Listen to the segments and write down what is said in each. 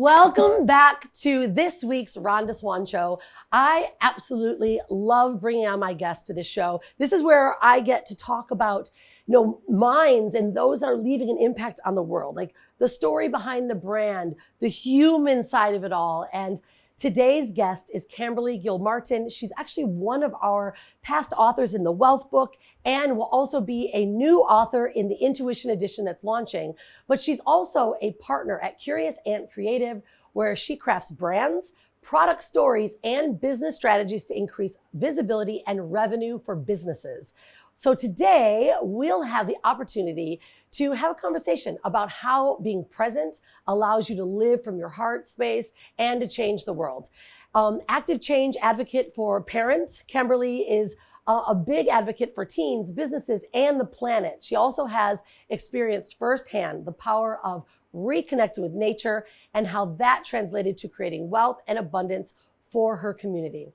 Welcome back to this week's Rhonda Swan Show. I absolutely love bringing on my guests to this show. This is where I get to talk about, minds and those that are leaving an impact on the world, like the story behind the brand, the human side of it all. And today's guest is Camberly Gilmartin. She's actually one of our past authors in the Wealth book and will also be a new author in the Intuition edition that's launching. But she's also a partner at Curious Ant Creative, where she crafts brands, product stories, and business strategies to increase visibility and revenue for businesses. So today we'll have the opportunity to have a conversation about how being present allows you to live from your heart space and to change the world. Active change advocate for parents, Camberly is a big advocate for teens, businesses, and the planet. She also has experienced firsthand the power of reconnecting with nature and how that translated to creating wealth and abundance for her community.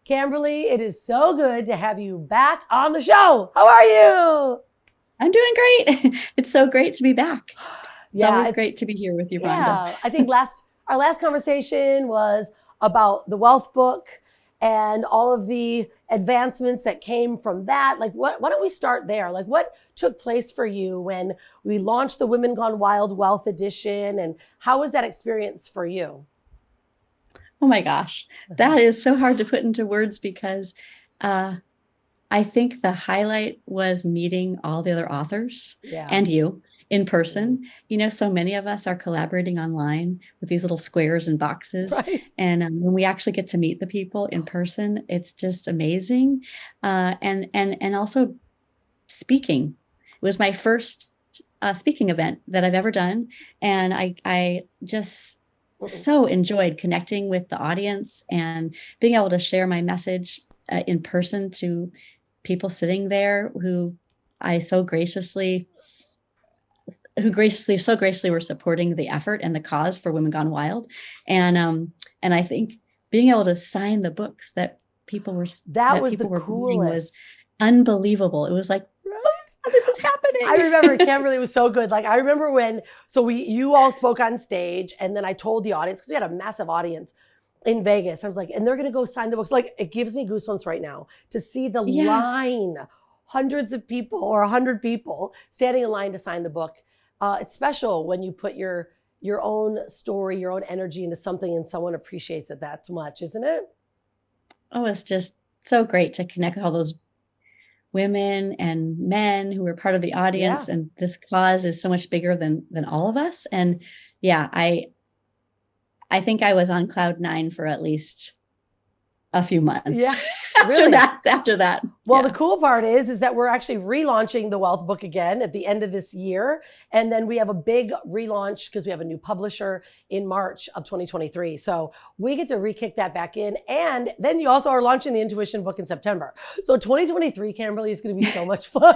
Camberly, it is so good to have you back on the show. How are you? I'm doing great. It's so great to be back. It's always great to be here with you, Rhonda. Yeah, I think our last conversation was about the Wealth book and all of the advancements that came from that. Like, why don't we start there? Like, what took place for you when we launched the Women Gone Wild Wealth Edition, and how was that experience for you? Oh my gosh, that is so hard to put into words because I think the highlight was meeting all the other authors and you in person. So many of us are collaborating online with these little squares and boxes. Right. And when we actually get to meet the people in person, it's just amazing. And also speaking. It was my first speaking event that I've ever done. And I just so enjoyed connecting with the audience and being able to share my message in person to people sitting there who so graciously were supporting the effort and the cause for Women Gone Wild. And I think being able to sign the books that people were buying was unbelievable. It was like, oh, this is happening. I remember Camberly was so good. Like, I remember when, you all spoke on stage, and then I told the audience, because we had a massive audience in Vegas. I was like, and they're going to go sign the books. Like, it gives me goosebumps right now to see the line, hundreds of people or 100 people standing in line to sign the book. It's special when you put your own story, your own energy into something and someone appreciates it that much, isn't it? Oh, it's just so great to connect with all those women and men who were part of the audience. And this cause is so much bigger than all of us. And I think I was on cloud 9 for at least a few months. Yeah. After that. Well, the cool part is that we're actually relaunching the Wealth book again at the end of this year. And then we have a big relaunch because we have a new publisher in March of 2023. So we get to re-kick that back in. And then you also are launching the Intuition book in September. So 2023, Camberly, is going to be so much fun.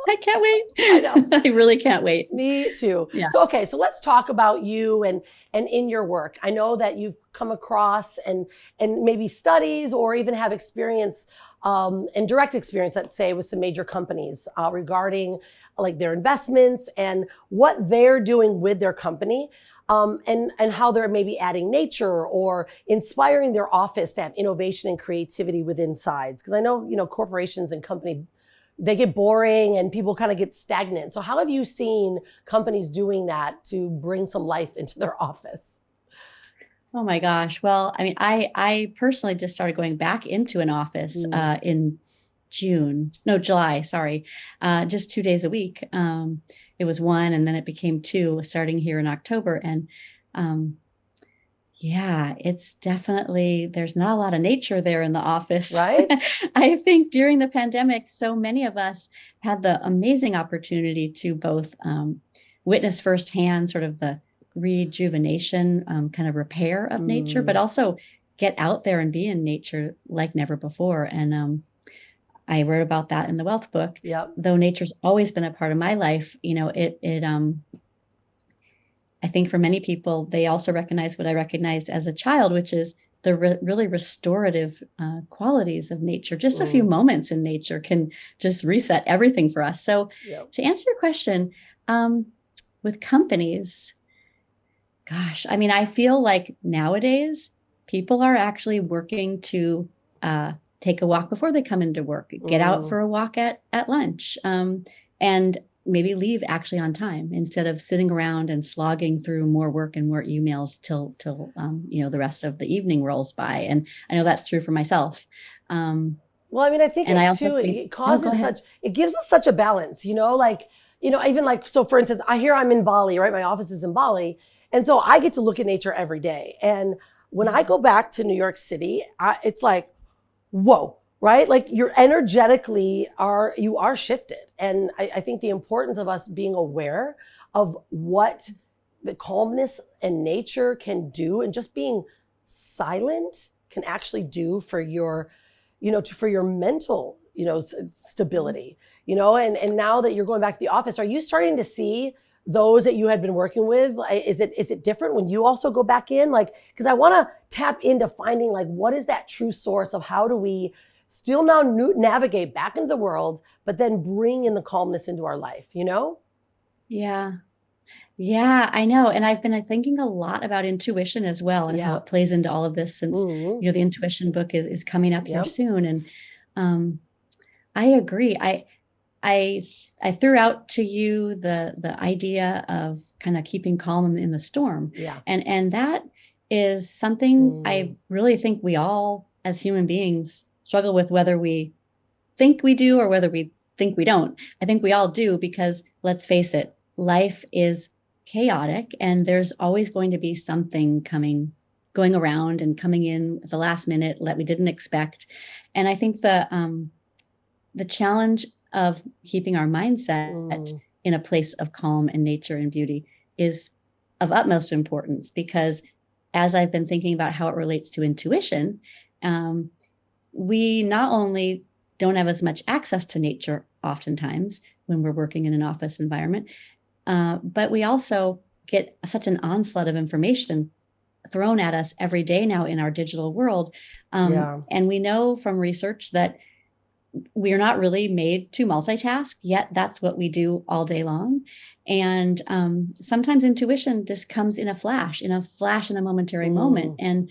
I can't wait. I know. I really can't wait. Me too. Yeah. So let's talk about you and in your work. I know that you've come across and maybe studies or even have experience and direct experience, let's say, with some major companies regarding like their investments and what they're doing with their company. And how they're maybe adding nature or inspiring their office to have innovation and creativity within sides. Because I know, corporations and companies, they get boring and people kind of get stagnant. So how have you seen companies doing that to bring some life into their office? Oh my gosh. Well, I mean, I personally just started going back into an office in July, sorry, just 2 days a week. It was 1 and then it became 2 starting here in October. And it's definitely, there's not a lot of nature there in the office. Right. I think during the pandemic, so many of us had the amazing opportunity to both witness firsthand sort of the rejuvenation, kind of repair of nature, but also get out there and be in nature like never before. And I wrote about that in the Wealth book. Yep. Though nature's always been a part of my life, I think for many people, they also recognize what I recognized as a child, which is the really restorative qualities of nature. Just a few moments in nature can just reset everything for us. So to answer your question, with companies Gosh, I mean, I feel like nowadays people are actually working to take a walk before they come into work, get out for a walk at lunch, and maybe leave actually on time instead of sitting around and slogging through more work and more emails till the rest of the evening rolls by. And I know that's true for myself. Well, I mean, I think And I it also too, think, it oh, go causes ahead. it gives us such a balance, like, even like, so for instance, I'm in Bali, right? My office is in Bali. And so I get to look at nature every day. And when I go back to New York City, it's like, whoa, right? Like you're energetically you are shifted. And I think the importance of us being aware of what the calmness and nature can do, and just being silent can actually do for your, for your mental, stability, and now that you're going back to the office, are you starting to see those that you had been working with? Is it different when you also go back in? Like, because I want to tap into finding like, what is that true source of how do we still now navigate back into the world, but then bring in the calmness into our life, Yeah. Yeah, I know. And I've been thinking a lot about intuition as well, and how Yeah. it plays into all of this, since, Mm-hmm. the intuition book is coming up here Yep. soon. And um, I agree. I threw out to you the idea of kind of keeping calm in the storm. Yeah. And that is something I really think we all as human beings struggle with, whether we think we do or whether we think we don't. I think we all do, because let's face it, life is chaotic and there's always going to be something going around and coming in at the last minute that we didn't expect. And I think the challenge of keeping our mindset in a place of calm and nature and beauty is of utmost importance, because as I've been thinking about how it relates to intuition, we not only don't have as much access to nature oftentimes when we're working in an office environment, but we also get such an onslaught of information thrown at us every day now in our digital world. And we know from research that we're not really made to multitask, yet that's what we do all day long. And sometimes intuition just comes in a flash, in a momentary moment. And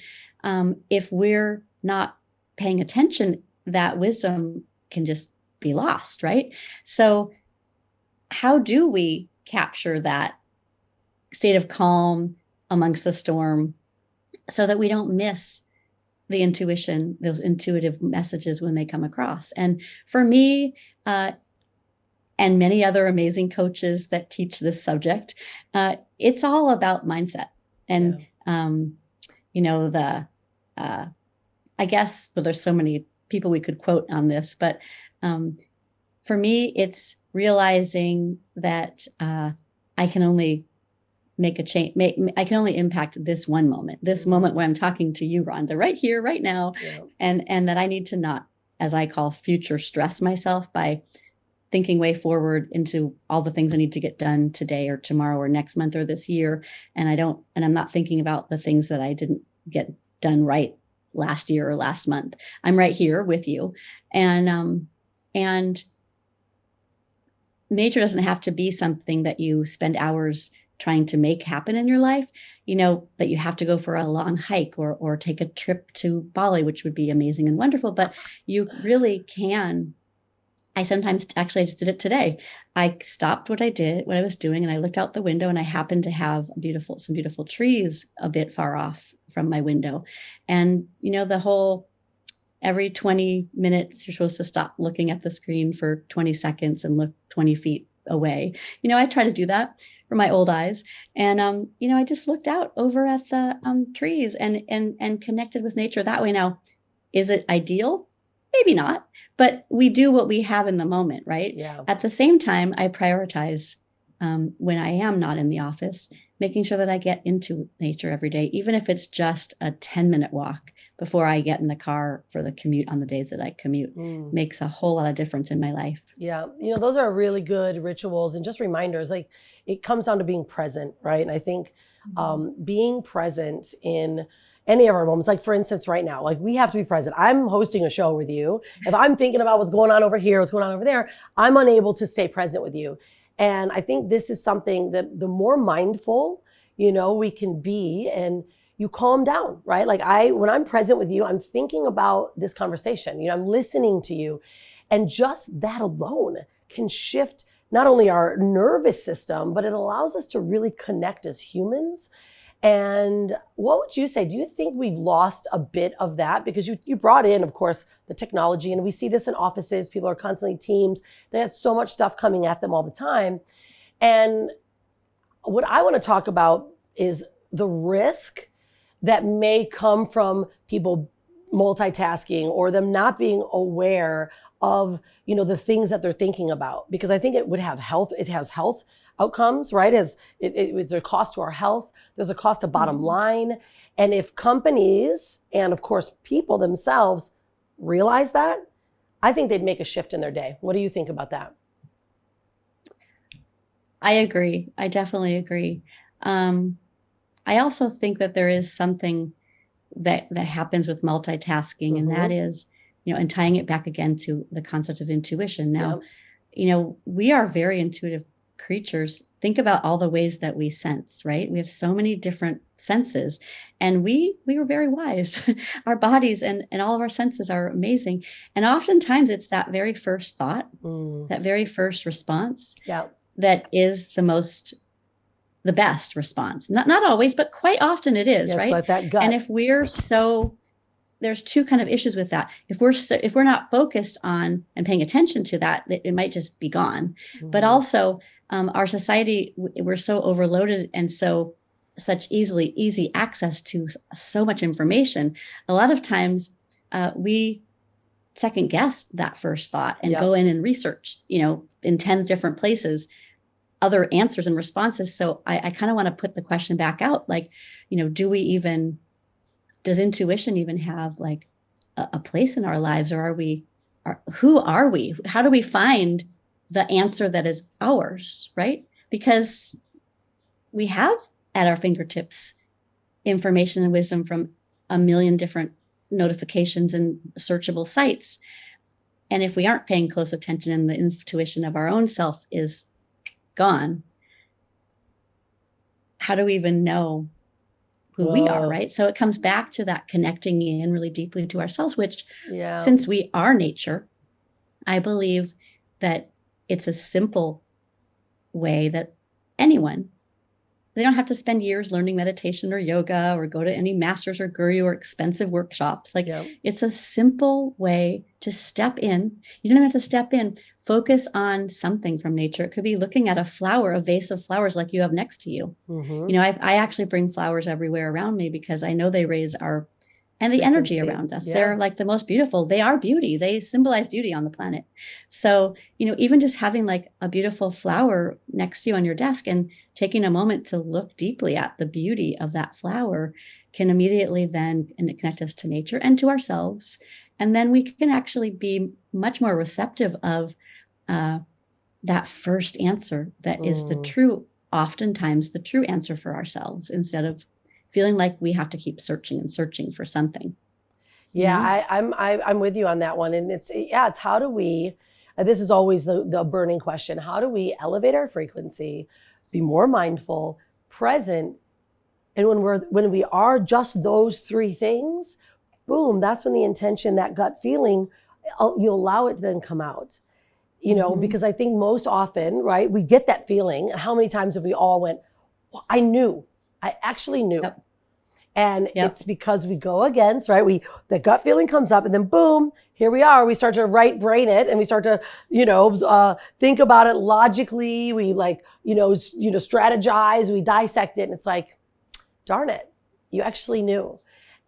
if we're not paying attention, that wisdom can just be lost, right? So how do we capture that state of calm amongst the storm so that we don't miss the intuition, those intuitive messages when they come across? And for me, and many other amazing coaches that teach this subject, it's all about mindset. And, I guess, well, there's so many people we could quote on this, but for me, it's realizing that I can only make a change. I can only impact this one moment, this moment where I'm talking to you, Rhonda, right here, right now. And that I need to not, as I call, future stress myself by thinking way forward into all the things I need to get done today or tomorrow or next month or this year. And I'm not thinking about the things that I didn't get done right last year or last month. I'm right here with you. And nature doesn't have to be something that you spend hours trying to make happen in your life, that you have to go for a long hike or take a trip to Bali, which would be amazing and wonderful, but you really can. I sometimes, actually, I just did it today. I stopped what I was doing, and I looked out the window, and I happened to have some beautiful trees a bit far off from my window. And, the whole, every 20 minutes, you're supposed to stop looking at the screen for 20 seconds and look 20 feet away. I try to do that for my old eyes. And, I just looked out over at the trees and connected with nature that way. Now, is it ideal? Maybe not, but we do what we have in the moment, right? Yeah. At the same time, I prioritize when I am not in the office, making sure that I get into nature every day, even if it's just a 10-minute walk before I get in the car for the commute on the days that I commute. Makes a whole lot of difference in my life. Yeah. Those are really good rituals and just reminders. Like, it comes down to being present, right? And I think being present in any of our moments, like for instance, right now, like we have to be present. I'm hosting a show with you. If I'm thinking about what's going on over here, what's going on over there, I'm unable to stay present with you. And I think this is something that the more mindful, we can be, and you calm down, right? Like when I'm present with you, I'm thinking about this conversation, I'm listening to you. And just that alone can shift not only our nervous system, but it allows us to really connect as humans. And what would you say? Do you think we've lost a bit of that? Because you brought in, of course, the technology, and we see this in offices. People are constantly teams. They have so much stuff coming at them all the time. And what I want to talk about is the risk that may come from people multitasking or them not being aware of, the things that they're thinking about. Because I think it has health outcomes, right? There's a cost to our health. There's a cost to bottom line. And if companies and of course people themselves realize that, I think they'd make a shift in their day. What do you think about that? I agree. I definitely agree. I also think that there is something that happens with multitasking, and that is, and tying it back again to the concept of intuition. Now, we are very intuitive creatures. Think about all the ways that we sense, right? We have so many different senses, and we are very wise. Our bodies and all of our senses are amazing. And oftentimes it's that very first thought, that very first response that is the best response. Not always, but quite often it is, right? Like that gut. And if there's two kind of issues with that. If we're not focused on and paying attention to that, it might just be gone. But also, our society, we're so overloaded and such easy access to so much information. A lot of times, we second guess that first thought and go in and research, in 10 different places, other answers and responses. So I kind of want to put the question back out, like, does intuition even have like a place in our lives, or who are we? How do we find the answer that is ours, right? Because we have at our fingertips information and wisdom from a million different notifications and searchable sites. And if we aren't paying close attention and the intuition of our own self is gone, how do we even know who we are, right? So it comes back to that connecting in really deeply to ourselves, which since we are nature, I believe that it's a simple way that they don't have to spend years learning meditation or yoga or go to any masters or guru or expensive workshops. Like it's a simple way to step in. You don't have to step in, focus on something from nature. It could be looking at a vase of flowers like you have next to you. I actually bring flowers everywhere around me because I know they raise the energy around us. They're like the most beautiful. They are beauty. They symbolize beauty on the planet. So, even just having like a beautiful flower next to you on your desk and taking a moment to look deeply at the beauty of that flower can immediately then connect us to nature and to ourselves. And then we can actually be much more receptive of that first answer that is oftentimes the true answer for ourselves, instead of feeling like we have to keep searching and searching for something. I'm with you on that one. And it's how do we, this is always the burning question, how do we elevate our frequency, be more mindful, present, and when we are just those three things, boom, that's when the intention, that gut feeling, you allow it to then come out. Because I think most often, right, we get that feeling. How many times have we all went, well, I actually knew. And it's because we go against, right? The gut feeling comes up and then boom, here we are. We start to right brain it and we start to, think about it logically. We strategize, we dissect it. And it's like, darn it, you actually knew.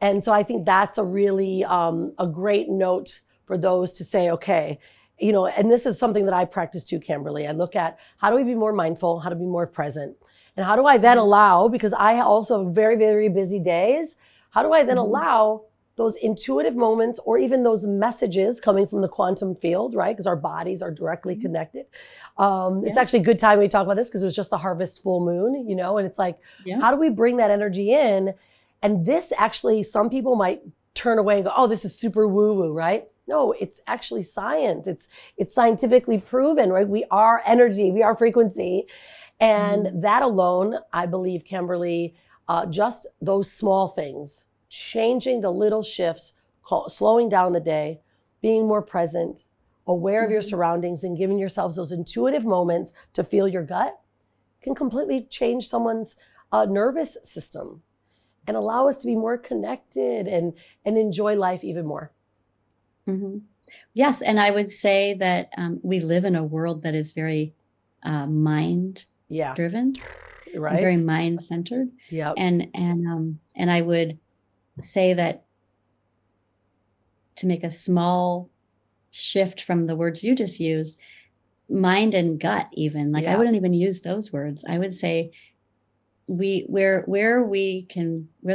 And so I think that's a really, a great note for those to say, okay, and this is something that I practice too, Camberly. I look at how do we be more mindful, how to be more present. And how do I then allow, because I also have very, very busy days, how do I then allow those intuitive moments or even those messages coming from the quantum field, right? Because our bodies are directly connected. It's actually a good time we talk about this because it was just the harvest full moon, and it's like, how do we bring that energy in? And this actually, some people might turn away and go, oh, this is super woo-woo, right? No, it's actually science. It's scientifically proven, right? We are energy, we are frequency. And that alone, I believe, Camberly, just those small things, changing the little shifts, slowing down the day, being more present, aware of your surroundings, and giving yourselves those intuitive moments to feel your gut can completely change someone's nervous system and allow us to be more connected and enjoy life even more. Yes. And I would say that we live in a world that is very mind driven, right? Very mind centered. Yeah. And I would say that to make a small shift from the words you just used, mind and gut, even like I wouldn't even use those words. I would say where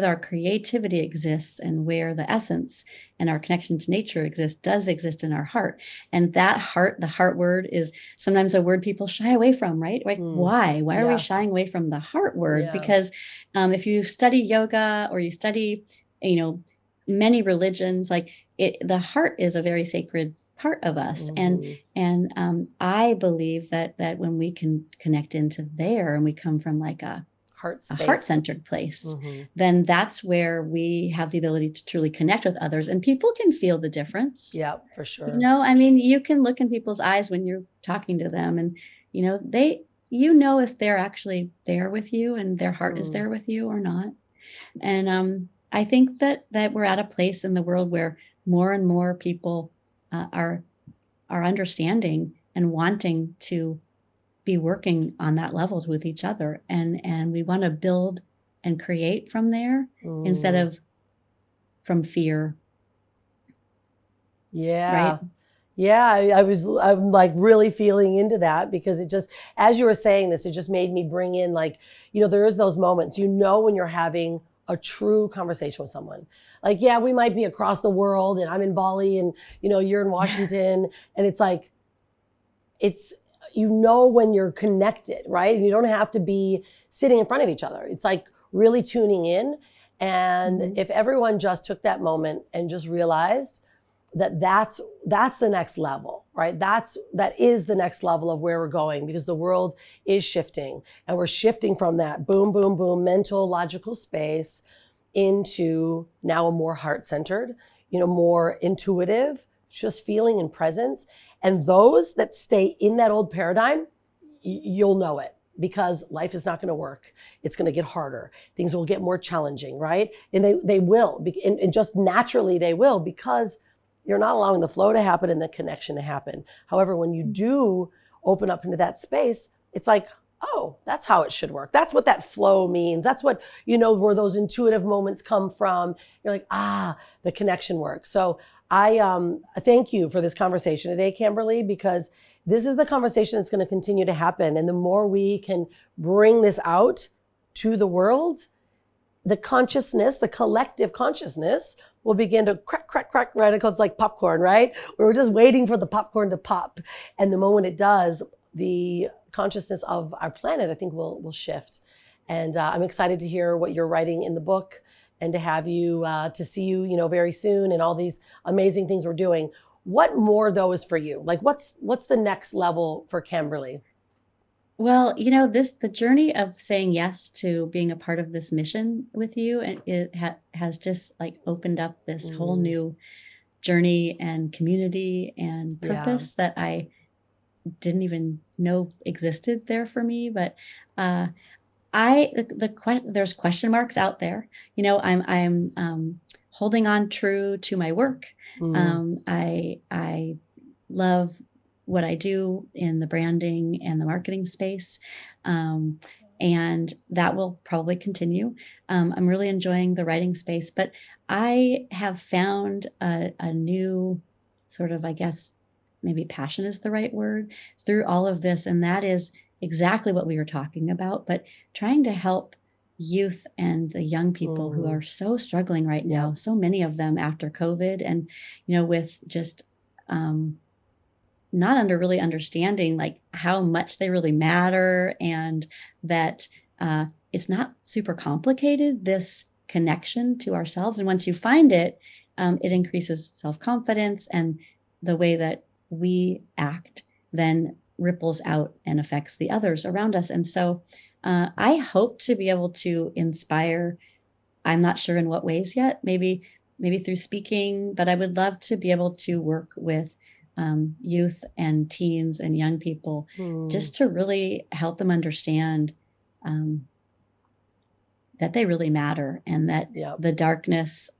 our creativity exists and where the essence and our connection to nature exists does exist in our heart. And that heart, the heart word, is sometimes a word people shy away from, right? Like why are we shying away from the heart word? Because if you study yoga or you study many religions, like the heart is a very sacred part of us. And I believe that when we can connect into there and we come from like a heart-centered place, then that's where we have the ability to truly connect with others, and people can feel the difference. Yeah, for sure. I mean, you can look in people's eyes when you're talking to them, and if they're actually there with you and their heart is there with you or not. And I think that we're at a place in the world where more and more people are understanding and wanting to be working on that level with each other, and we want to build and create from there instead of from fear. Right? I'm like really feeling into that, because it just, as you were saying this, it just made me bring in like, there is those moments, when you're having a true conversation with someone. Like, we might be across the world and I'm in Bali and, you're in Washington, and it's like, when you're connected, right? And you don't have to be sitting in front of each other. It's like really tuning in. And if everyone just took that moment and just realized that that's the next level, right? That is the next level of where we're going, because the world is shifting, and we're shifting from that boom, boom, boom, mental, logical space into now a more heart-centered, more intuitive, just feeling and presence. And those that stay in that old paradigm, you'll know it, because life is not going to work. It's going to get harder. Things will get more challenging, right? And they will, and just naturally they will, because you're not allowing the flow to happen and the connection to happen. However, when you do open up into that space, it's like, oh, that's how it should work. That's what that flow means. That's what, where those intuitive moments come from. You're like, the connection works. So I thank you for this conversation today, Camberly, because this is the conversation that's going to continue to happen. And the more we can bring this out to the world, the consciousness, the collective consciousness will begin to crack, crack, crack, right? It goes like popcorn, right? We're just waiting for the popcorn to pop. And the moment it does, the consciousness of our planet, I think, will shift. And I'm excited to hear what you're writing in the book, and to have you, to see you, very soon, and all these amazing things we're doing. What more though is for you? Like what's the next level for Camberly? Well, the journey of saying yes to being a part of this mission with you, and it has just like opened up this whole new journey and community and purpose that I didn't even know existed there for me. But there's question marks out there. I'm holding on true to my work. I love what I do in the branding and the marketing space. And that will probably continue. I'm really enjoying the writing space, but I have found a new sort of, I guess, maybe passion is the right word, through all of this. And that is exactly what we were talking about, but trying to help youth and the young people who are so struggling right now, so many of them after COVID, and, with just not really understanding like how much they really matter, and that it's not super complicated, this connection to ourselves. And once you find it, it increases self-confidence, and the way that we act then ripples out and affects the others around us. And so I hope to be able to inspire. I'm not sure in what ways yet, maybe through speaking, but I would love to be able to work with youth and teens and young people just to really help them understand that they really matter, and that the darkness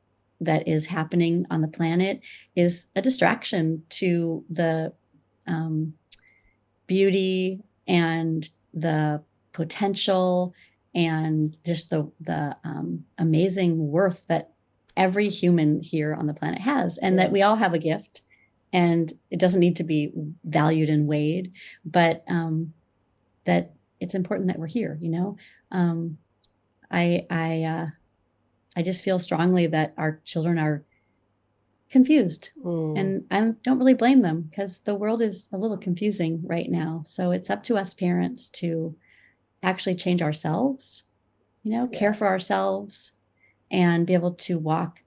that is happening on the planet is a distraction to the beauty and the potential and just the amazing worth that every human here on the planet has, and that we all have a gift, and it doesn't need to be valued and weighed, but that it's important that we're here. I just feel strongly that our children are confused, and I don't really blame them, because the world is a little confusing right now. So it's up to us parents to actually change ourselves, care for ourselves, and be able to walk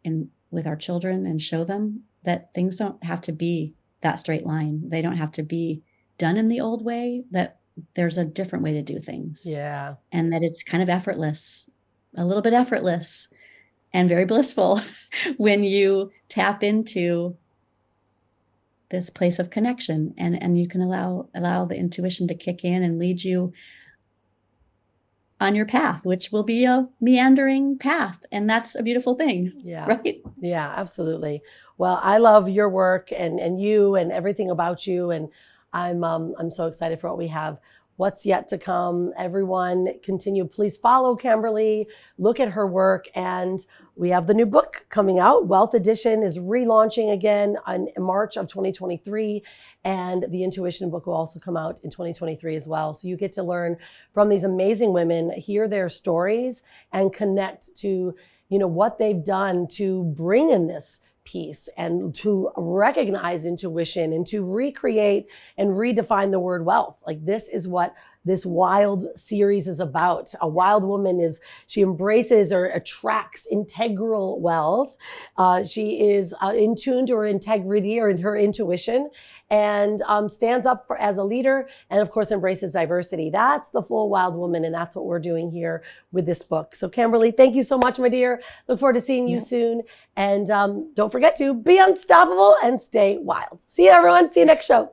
with our children and show them that things don't have to be that straight line. They don't have to be done in the old way, that there's a different way to do things. Yeah. And that it's kind of effortless, a little bit effortless, and very blissful when you tap into this place of connection, and you can allow the intuition to kick in and lead you on your path, which will be a meandering path. And that's a beautiful thing. Yeah. Right? Yeah, absolutely. Well, I love your work and you and everything about you. And I'm so excited for what we have. What's yet to come. Everyone continue. Please follow Camberly, look at her work. And we have the new book coming out. Wealth Edition is relaunching again in March of 2023. And the Intuition book will also come out in 2023 as well. So you get to learn from these amazing women, hear their stories, and connect to, what they've done to bring in this peace and to recognize intuition and to recreate and redefine the word wealth. Like, this is what this wild series is about. A wild woman she embraces or attracts integral wealth. She is in tune to her integrity or her intuition, and stands up as a leader, and of course embraces diversity. That's the full wild woman, and that's what we're doing here with this book. So Camberly, thank you so much, my dear. Look forward to seeing you soon. And don't forget to be unstoppable and stay wild. See you, everyone. See you next show.